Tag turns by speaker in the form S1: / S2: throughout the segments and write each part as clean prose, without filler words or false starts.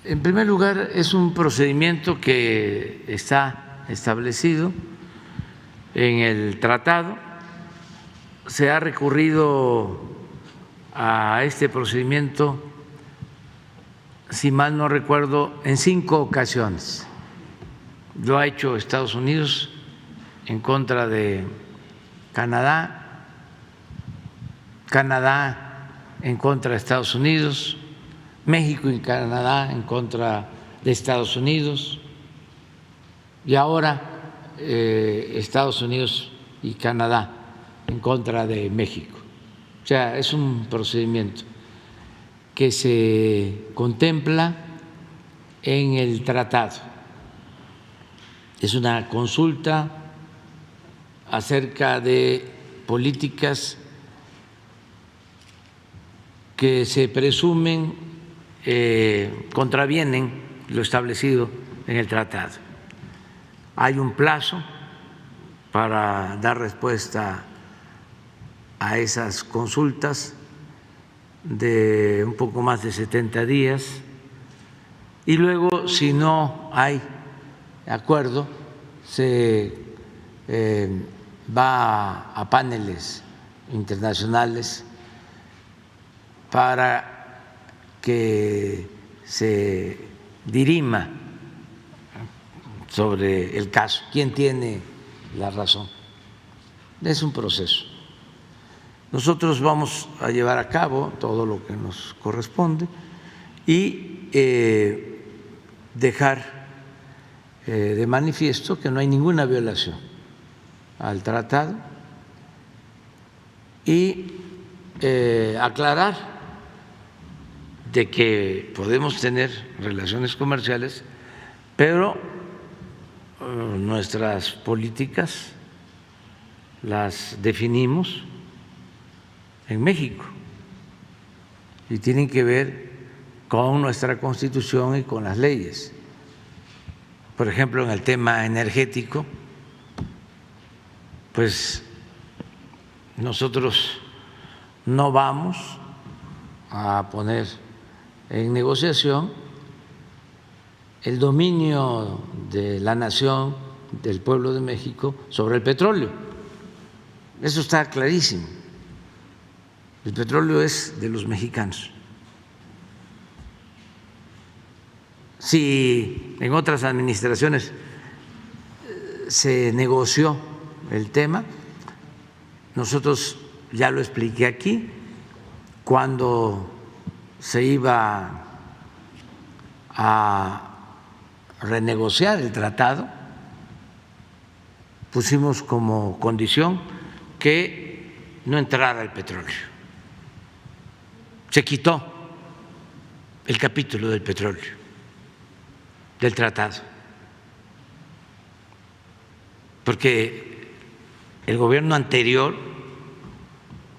S1: En primer lugar, es un procedimiento que está establecido en el tratado. Se ha recurrido a este procedimiento, si mal no recuerdo, en 5 ocasiones. Lo ha hecho Estados Unidos en contra de Canadá, Canadá en contra de Estados Unidos, México y Canadá en contra de Estados Unidos, y ahora Estados Unidos y Canadá en contra de México. O sea, es un procedimiento que se contempla en el tratado. Es una consulta acerca de políticas que se presumen contravienen lo establecido en el tratado. Hay un plazo para dar respuesta a esas consultas de un poco más de 70 días y luego, si no hay acuerdo, se va a paneles internacionales para que se dirima sobre el caso, quién tiene la razón. Es un proceso. Nosotros vamos a llevar a cabo todo lo que nos corresponde y dejar de manifiesto que no hay ninguna violación al tratado y aclarar de que podemos tener relaciones comerciales, pero nuestras políticas las definimos en México y tienen que ver con nuestra Constitución y con las leyes. Por ejemplo, en el tema energético, pues nosotros no vamos a poner en negociación el dominio de la nación, del pueblo de México sobre el petróleo. Eso está clarísimo. El petróleo es de los mexicanos. Si en otras administraciones se negoció el tema, nosotros ya lo expliqué aquí, cuando se iba a renegociar el tratado, pusimos como condición que no entrara el petróleo. Se quitó el capítulo del petróleo del tratado, porque el gobierno anterior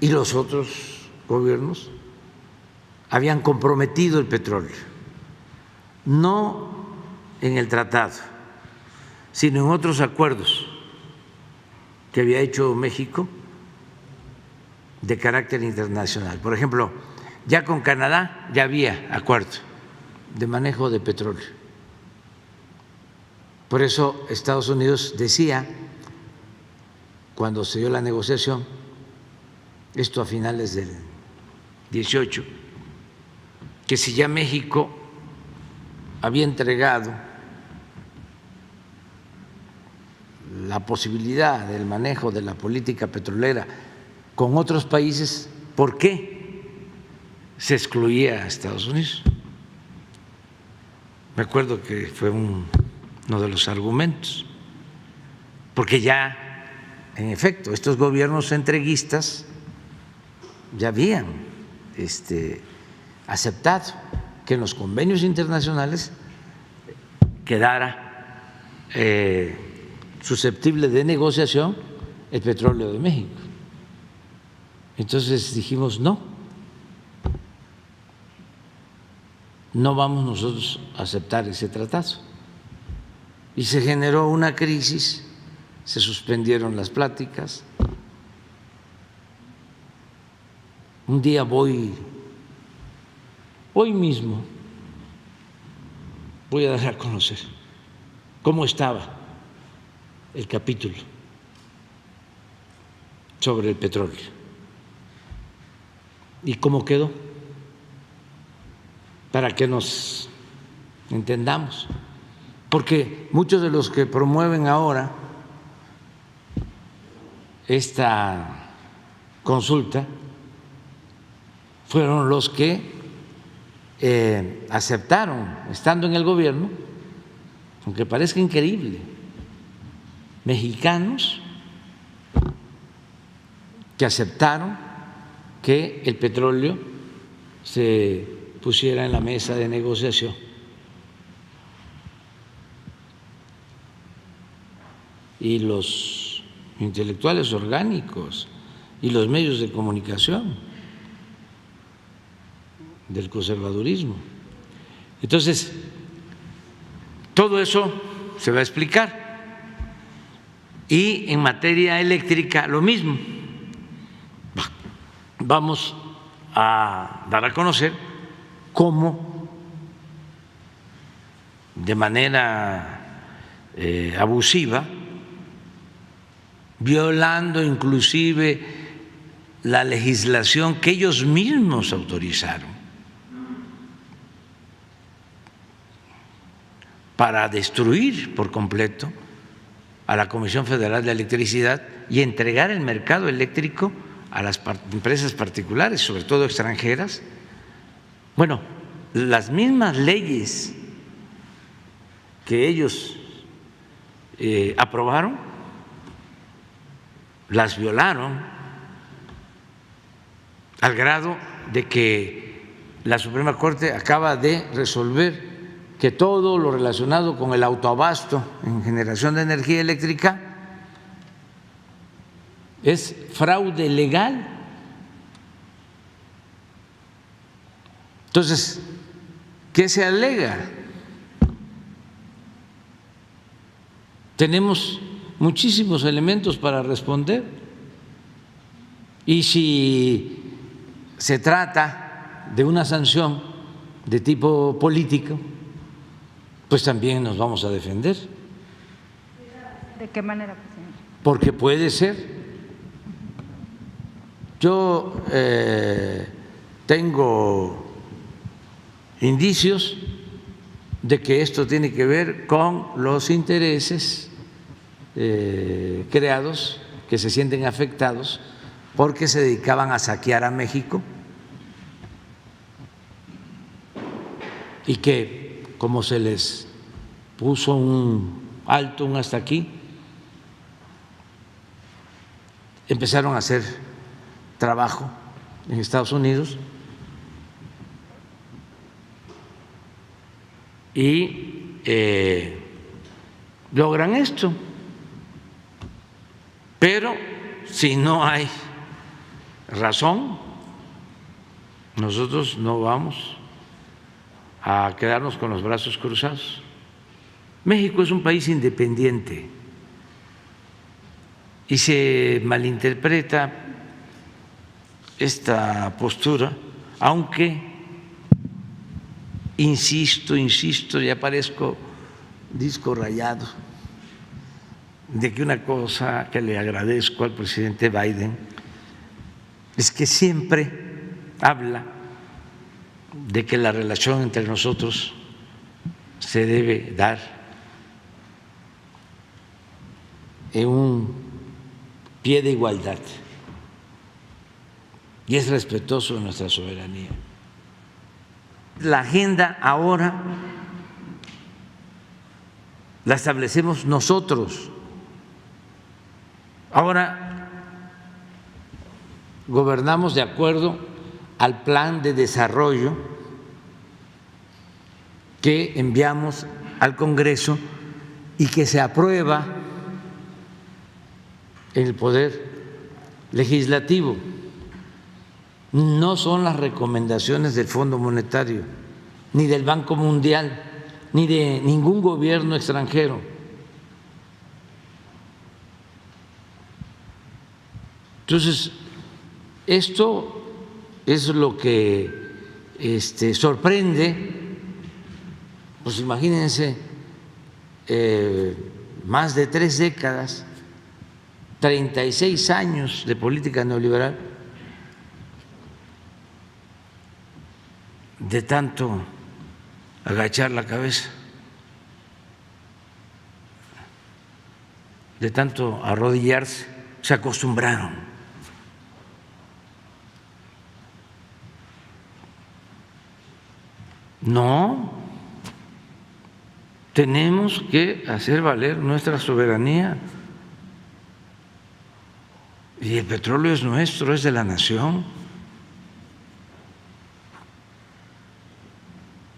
S1: y los otros gobiernos habían comprometido el petróleo, no en el tratado, sino en otros acuerdos que había hecho México de carácter internacional. Por ejemplo, ya con Canadá ya había acuerdo de manejo de petróleo. Por eso Estados Unidos decía, cuando se dio la negociación, esto a finales del 18, que si ya México había entregado la posibilidad del manejo de la política petrolera con otros países, ¿por qué se excluía a Estados Unidos? Me acuerdo que fue uno de los argumentos, porque ya, en efecto, estos gobiernos entreguistas ya habían aceptado que en los convenios internacionales quedara susceptible de negociación el petróleo de México. Entonces dijimos no vamos nosotros a aceptar ese tratado. Y se generó una crisis, se suspendieron las pláticas. Un día voy hoy mismo voy a dar a conocer cómo estaba el capítulo sobre el petróleo y cómo quedó, para que nos entendamos, porque muchos de los que promueven ahora esta consulta fueron los que aceptaron, estando en el gobierno, aunque parezca increíble, mexicanos que aceptaron que el petróleo se pusiera en la mesa de negociación. Y los intelectuales orgánicos y los medios de comunicación del conservadurismo. Entonces, todo eso se va a explicar. Y en materia eléctrica, lo mismo. Vamos a dar a conocer cómo, de manera abusiva, violando inclusive la legislación que ellos mismos autorizaron para destruir por completo a la Comisión Federal de Electricidad y entregar el mercado eléctrico a las empresas particulares, sobre todo extranjeras. Bueno, las mismas leyes que ellos aprobaron las violaron, al grado de que la Suprema Corte acaba de resolver que todo lo relacionado con el autoabasto en generación de energía eléctrica es fraude legal. Entonces, ¿qué se alega? Tenemos muchísimos elementos para responder, y si se trata de una sanción de tipo político, pues también nos vamos a defender.
S2: ¿De qué manera, presidente?
S1: Porque puede ser. Yo tengo indicios de que esto tiene que ver con los intereses creados, que se sienten afectados porque se dedicaban a saquear a México, y que como se les puso un alto, un hasta aquí, empezaron a hacer trabajo en Estados Unidos y logran esto. Pero si no hay razón, nosotros no vamos a quedarnos con los brazos cruzados. México es un país independiente y se malinterpreta esta postura, aunque insisto, ya parezco disco rayado, de que una cosa que le agradezco al presidente Biden es que siempre habla de que la relación entre nosotros se debe dar en un pie de igualdad y es respetuoso de nuestra soberanía. La agenda ahora la establecemos nosotros. Ahora gobernamos de acuerdo al plan de desarrollo que enviamos al Congreso y que se aprueba en el Poder Legislativo. No son las recomendaciones del Fondo Monetario, ni del Banco Mundial, ni de ningún gobierno extranjero. Entonces, esto es lo que sorprende, pues imagínense, más de 3 décadas, 36 años de política neoliberal, de tanto agachar la cabeza, de tanto arrodillarse, se acostumbraron. No, tenemos que hacer valer nuestra soberanía. Y el petróleo es nuestro, es de la nación.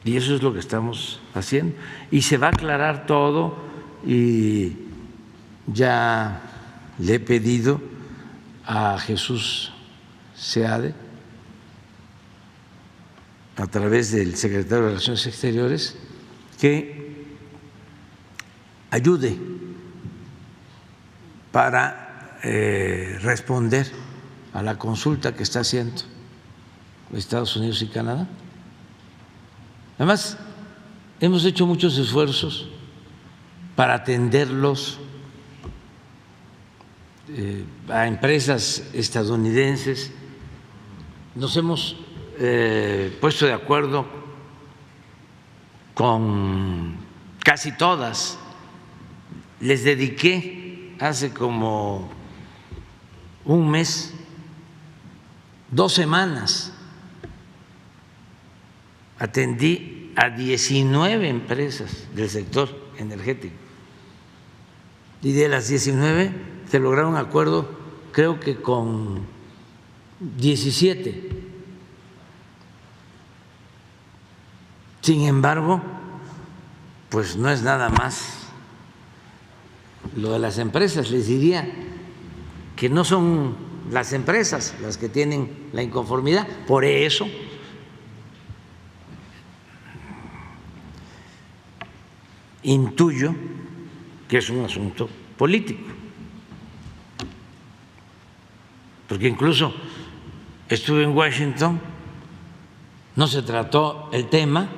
S1: Y eso es lo que estamos haciendo. Y se va a aclarar todo, y ya le he pedido a Jesús Seade, a través del secretario de Relaciones Exteriores, que ayude para responder a la consulta que está haciendo Estados Unidos y Canadá. Además, hemos hecho muchos esfuerzos para atenderlos a empresas estadounidenses. Nos hemos puesto de acuerdo con casi todas. Les dediqué hace como un mes, 2 semanas, atendí a 19 empresas del sector energético, y de las 19 se lograron acuerdo, creo que con 17. Sin embargo, pues no es nada más lo de las empresas. Les diría que no son las empresas las que tienen la inconformidad. Por eso intuyo que es un asunto político, porque incluso estuve en Washington, no se trató el tema,